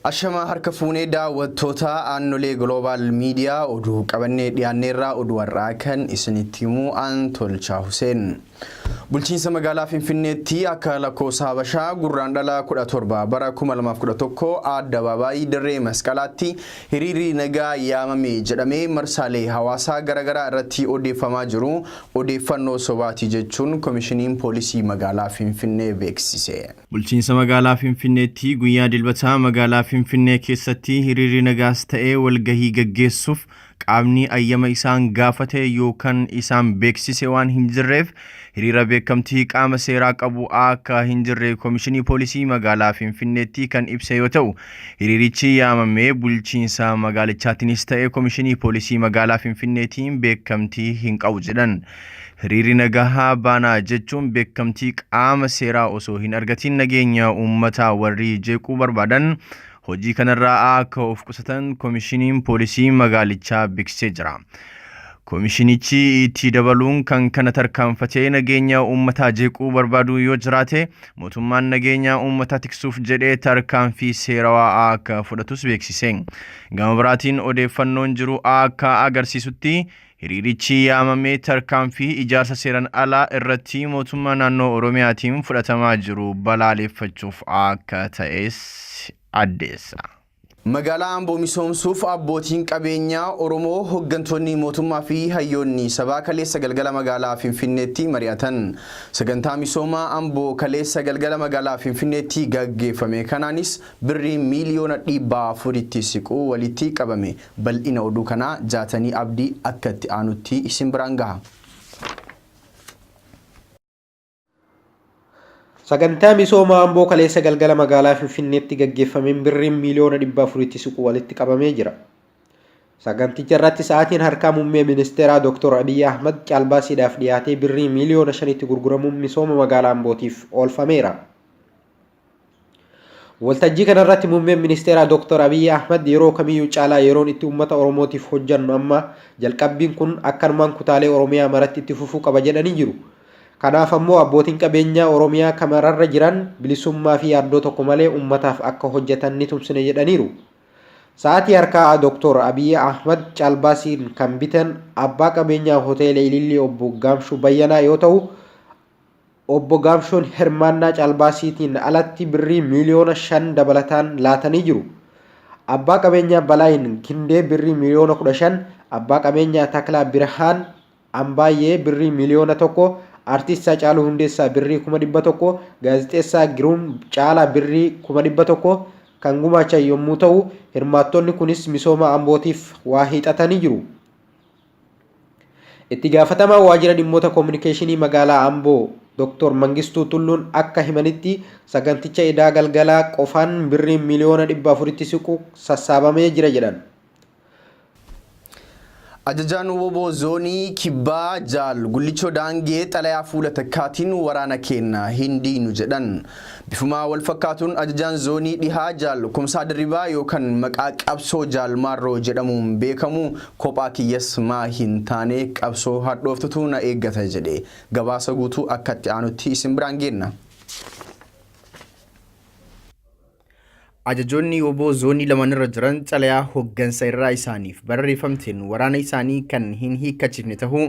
Ashama harka fuunee daawwattoota aannolee Global Media oduu qabannee dhiyaanneerraa oduu har'aa kan isinitti himuu aan Tolchaa Huseen. Bulchiinsa magaalaa Finfinneetti akka lakkoofsa Habashaa gurraandhala 17 bara 2011 addabaabaayii dirree masqalaatti hiriirri nagaa yaamame jedhamee marsaalee hawaasaa garaagaraa irratti odeeffamaa jiru odeeffannoo sobaati jechuun komishiniin poolisii magaalaa Finfinnee beeksise. Bulchiinsa magaalaa Finfinneetti guyyaa dilbataa magaalaa Finfinnee keessatti hiriirri nagaas ta'ee walgahii gaggeessuuf qaamni ayyama isaan gaafate yookaan isaan beeksise waan hin jirreef hiriira beekamtii qaama seeraa qabu akka hin jirre komishinii poolisii magaalaa Finfinneetti kan ibse yoo ta'u hiriirichi yaamamee bulchiinsa magaalichaatiinis ta'ee komishinii poolisii magaalaa Finfinneetiin beekamtii hin qabu jedhan. Hiriirri nagaa baanaa jechuun beekamtii qaama seeraa osoo hin argatiin nageenya uummataa warri jeequu barbaadan hojii kanarraa akka of qusatan komishiniin poolisii magaalichaa beeksisee jira. Komishinichi itti dabaluun kan kana tarkaanfatee nageenya uummataa jeequu barbaadu yoo jiraate mootummaan nageenya uummataa tiksuuf jedhee tarkaanfii seerawaa akka fudhatus beeksise. Gama biraatiin odeeffannoon jiru akka agarsiisutti hiriirichi yaamamee tarkaanfii ijaarsa seeran alaa irratti mootummaa naannoo Oromiyaatiin fudhatamaa jiru balaaleffachuuf akka ta'es addeessa. Magaalaa Amboo misoomsuuf abbootiin qabeenyaa Oromoo hooggantoonni mootummaa fi hayyoonni sabaa kaleessa galgala magaalaa Finfinneetti mari'atan. Sagantaa misoomaa Amboo kaleessa galgala magaalaa Finfinneetti gaggeeffame kanaanis birrii miiliyoona 400 siquu walitti qabame. Bal'ina oduu kanaa Jaatanii Abdii akka itti aanutti isin biraan gaha. Sagantaa misoomaa Amboo kaleessa galgala magaalaa Finfinneetti gaggeeffameen birriin miiliyoona 400 siquu walitti qabamee jira. Saganticha irratti sa'aatiin harkaa muummee ministeeraa Dr. Abiy Ahmad caalbaasiidhaaf dhiyaatee birrii miiliyoona 5tti gurguramuun misooma magaalaa Ambootiif oolfameera. Waltajjii kanarratti muummeen ministeeraa Dr. Abiy Ahmad yeroo kamiyyuu caalaa yeroon itti uummata Oromootiif hojjannu amma jalqabbiin kun akkanumaan kutaalee Oromiyaa maratti itti fufuu qaba jedhanii jiru. Kanaaf ammoo abbootiin qabeenyaa Oromiyaa kamararra jiran bilisummaa fi yaaddoo tokko malee uummataaf akka hojjetan ni tumsine jedhaniiru. Sa'aatii harkaa Dr. Abiy Ahmad caalbaasiin kan bitan abbaa qabeenyaa hoteela Ilillii obbo Gaamshuu Bayyanaa yoo ta'u obbo Gaamshuun hirmaannaa caalbaasiitiin alatti birrii miiliyoona 5 dabalataan laatanii jiru. Abbaa qabeenyaa Balaayin Kindee birrii miiliyoona 15, abbaa qabeenyaa Taklaa Birhaan Ambaayyee birrii miiliyoona 1, Artist Haacaaluu Hundeessaa birrii 100,000, gaazexeessaa Giruum Caalaa birrii 100,000 kan gumaachan yommuu ta'u hirmaattonni kunis misooma Ambootiif waa hiixatanii jiru. Itti gaafatamaa waajjira dhimmoota kominikeeshinii magaalaa Amboo Dr. Mangistuu Tulluun akka himanitti saganticha idaa galgalaa qofaan birrii miiliyoona 400 siqu sassaabamee jira jedhan. Ajajaan Woboo zoonii Kibbaa Jaal Gullichoo Daangee xalayaa fuula takkaatiin waraana kenna hindiinu jedhan. Bifuma wal fakkaatuun ajajaan zoonii dhihaa Jaal Kumsaa Dirribaa yookaan maqaa qabsoo Jaal Maarroo jedhamuun beekamu kophaa kiyyas maa hin taane qabsoo hadhooftutu na eeggata jedhe. Gabaasa guutuu akka itti aanutti isin biraan geenna. Ajajoonni Woboo zoonii lamanirra jiran xalayaa hoggansa irraa isaaniif barreeffamteen waraana isaanii kan hin hiikkachifne ta'uu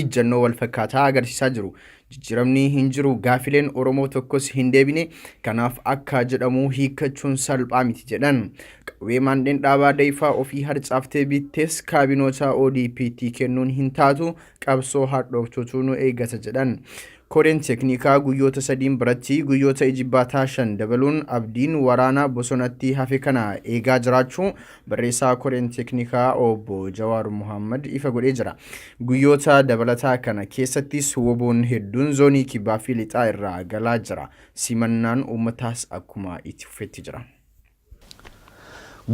ijjannoo wal fakkaataa agarsiisaa jiru. Jijjiiramni hin jiru gaafileen Oromoo tokkos hin deebine kanaaf akka jedhamu hiikkachuun salphaa miti jedhan. Qawwee maandheen dhaabaa Dayifaa ofii harcaaftee bittees kaabinoota ODP'tti kennuun hin taatu qabsoo hadhooftutu nu eeggata jedhan. Koreen teeknikaa guyyoota 3 biratti guyyoota ijibbaataa 5 dabaluun abdiin waraana bosonatti hafe kana eegaa jiraachuu barreessaa koreen teeknikaa obbo Jawaar Muhammad ifa godhee jira. Guyyoota dabalataa kana keessattis woboon hedduun zoonii Kibbaa fi Lixaa irraa galaa jira. Simannaan uummataas akkuma itti fufetti jira.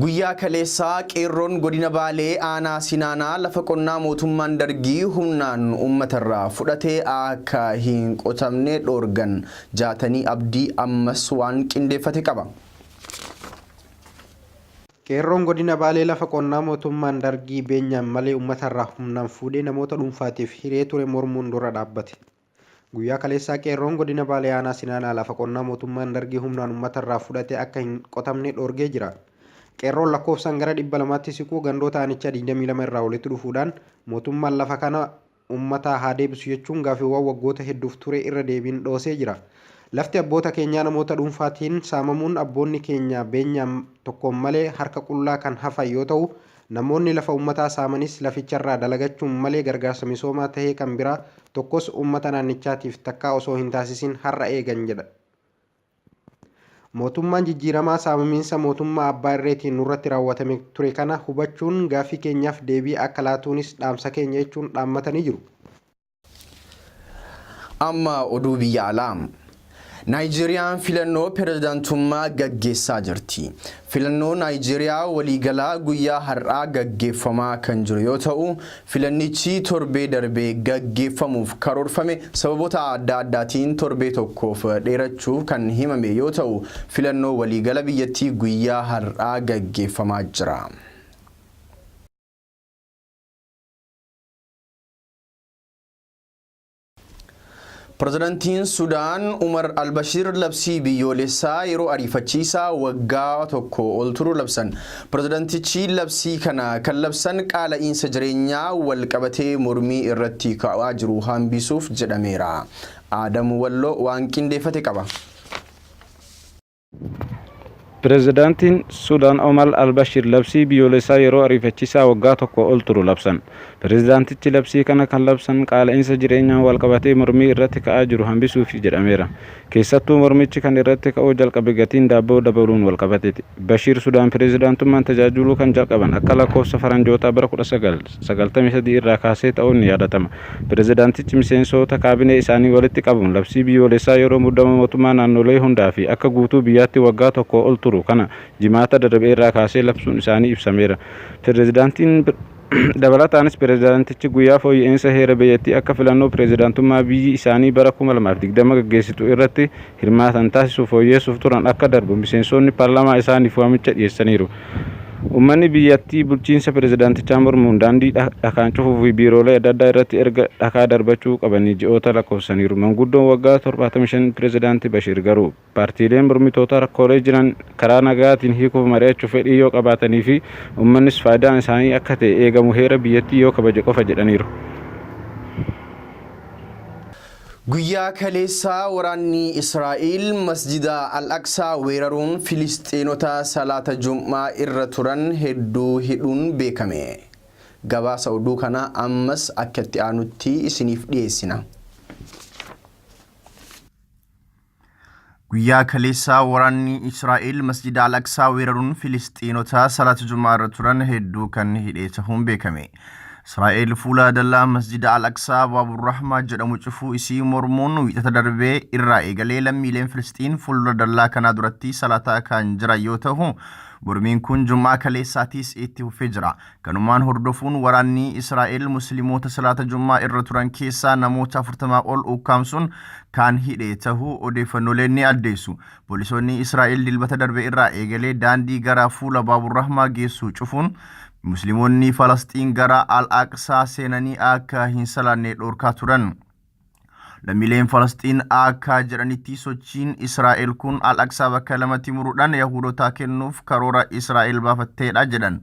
Guyyaa kaleessaa qeerroon godina Baalee aanaa Sinaanaa lafa qonnaa mootummaan Dargii humnaan uummatarraa fudhatee akka hin qotamne dhoorgan. Jaatanii Abdii ammas waan qindeeffate qaba. Qeerroon godina Baalee lafa qonnaa mootummaan Dargii beenyaan malee uummatarraa humnaan fuudhee namoota dhuunfaatiif hiree ture mormuun dura dhaabbate. Guyyaa kaleessaa qeerroon godina Baalee aanaa Sinaanaa lafa qonnaa mootummaan Dargii humnaan uummatarraa fudhatee akka hin qotamne dhoorgee jira. qeerroon lakkoofsaan gara 200tti siquu gandoota aanichaa 22 irraa walitti dhufuudhaan mootummaan lafa kana ummata haa deebisu jechuun gaaffiiwwan waggoota hedduuf ture irra deebiin dhoosee jira. Lafti abboota keenyaa namoota dhuunfaatiin saamamuun abboonni keenya beenyaan tokkoon malee harka qullaa kan hafan yoo ta'u, namoonni lafa ummataa saamanis laficharraa dalagachuun malee gargaarsa misoomaa tahee kan biraa tokkos ummata naannichaatiif takkaa osoo hin taasisin har'a eegan jedha. Mootummaan jijjiiramaa saamamiinsa mootummaa abbaa irreetiin nurratti raawwatame ture kana hubachuun gaaffii keenyaaf deebii akka laatuunis dhaamsa keenya jechuun dhaammatanii jiru. Amma oduu biyya alaa. Naayijeeriyaan filannoo pirezidaantummaa gaggeessaa jirti. Filannoo Naayijeriyaa waliigalaa guyyaa har'aa gaggeeffamaa kan jiru yoo ta'u, filannichi torbee darbee gaggeeffamuuf karoorfame sababoota adda addaatiin torbee tokkoof dheerachuuf kan himame yoo ta'u, filannoo waliigala biyyattii guyyaa har'aa gaggeeffamaa jira. Pirezidaantiin Sudaan Umar Albashir labsii biyyoolessaa yeroo ariifachiisaa waggaa tokko ol turu labsan. Pirezidaantichi labsii kana kan labsan qaala'iinsa jireenyaa wal qabatee mormii irratti ka'aa jiru hambisuuf jedhameera. Aadam Walloo waan qindeeffate qaba. Pirezidaantiin Sudaan Omar Albashir labsii biyyoolessaa yeroo ariifachiisaa waggaa tokko ol turu labsan. Pirezidaantichi labsii kana kan labsan qaala'iinsa jireenyaa wal qabatee mormii irratti ka'aa jiru hambisuuf jedhameera. Keessattuu mormichi kan irratti ka'uu jalqabe gatiin daabboo dabaluun wal qabateeti. Bashir Sudaan pirezidaantummaan tajaajiluu kan jalqaban akka lakkoofsa faranjoota bara 1993 irraa kaasee ta'uun ni yaadatama. Pirezidaantichi miseensota kaabinee isaanii walitti qabuun labsii biyyoolessaa yeroo muddama mootummaa naannolee hundaa fi akka guutuu biyyaatti waggaa tokko ol turu kana jimaata darbee irraa kaasee labsuun isaanii ibsameera. Pirezidaantiin dabalataanis pirezidaantichi guyyaa fooyya'insa heera biyyattii akka filannoo pirezidaantummaa biyyi isaanii bara 2020 gaggeessitu irratti hirmaatan taasisuuf fooyyessuuf turan akka darbu miseensonni paarlaamaa isaaniif waamicha dhiyeessaniiru. Uummanni biyyattii bulchiinsa pirezidaantichaa mormuun daandii dhakaan cufuu fi biiroolee adda addaa irratti erga dhakaa darbachuu qabanii ji'oota lakkoofsaniiru. Manguddoon waggaa 75 pirezidaantii Bashir garuu paartiileen mormitoota rakkoolee jiran karaa nagaatiin hiikuuf mari'achuuf fedhii yoo qabaatanii fi uummannis faayidaan isaanii akka ta'e eegamu heera biyyattii yoo kabaje qofa jedhaniiru. Guyyaa kaleessaa waraanni Israa'el masjida Al-Aqsaa weeraruun Filisxeenota salaata Jum'aa irra turan hedduu hidhuun beekame. Gabaasa oduu kana ammas akka itti aanutti isiniif dhiyeessina. Guyyaa kaleessaa waraanni Israa'el masjida Al-Aqsaa weeraruun Filisxeenota salaata Jum'aa irra turan hedduu kan hidhee ta'uun beekame. Israa'el fuula dallaa masjida Al-Aqsaa Baaburrahmaa jedhamu cufuu isii mormuun wiixata darbee irraa eegalee lammiileen Filisxiin fuula dallaa kanaa duratti salaataa kan jiran yoo ta'u, mormiin kun Jum'aa kaleessaatis itti fufee jira. Kanumaan hordofuun waraanni Israa'el musliimoota salaata Jum'aa irra turan keessaa namoota 40 ol ukkaamsuun kan hidhee ta'uu odeeffannooleen ni addeessu. Poolisoonni Israa'el dilbata darbee irraa eegalee daandii gara fuula Baaburrahmaa geessu cufuun Musliimoonni Falasxiin gara Al-Aqsaa seenanii akka hin salaanne dhorkaa turan. Lammiileen Falasxiin akka jedhanitti sochiin Israa'el kun Al-Aqsaa bakka lamatti muruudhaan Yahudotaa kennuuf karoora Israa'el baafatteedha jedhan.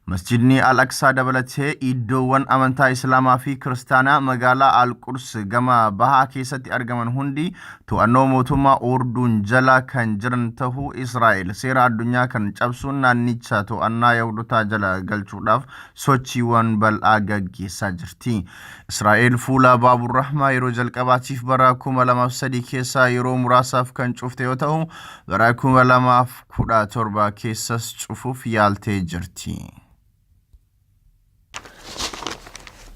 Masjidni Al-Aqsaa dabalatee iddoowwan amantaa Islaamaa fi Kiristaanaa magaalaa Al-Quds gama bahaa keessatti argaman hundi to'annoo mootummaa Orduun jala kan jiran ta'uu Israa'el seera addunyaa kan cabsuun naannicha to'annaa Yahudotaa jala galchuudhaaf sochiiwwan bal'aa gaggeessaa jirti. Israa'el fuula Baaburrahmaa yeroo jalqabaatiif bara 2003 keessa yeroo muraasaaf kan cufte yoo ta'u, bara 2017 keessas cufuuf yaaltee jirti.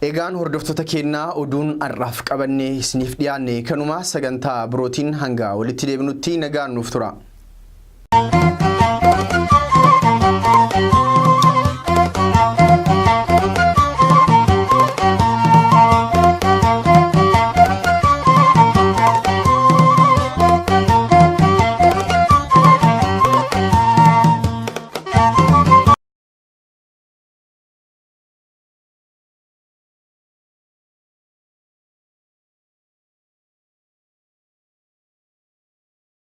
Egaan hordoftoota keenyaa oduun har'aaf qabannee isiniif dhiyaanne kanuma sagantaa birootiin hanga walitti deebinutti nagaan nuuf tura.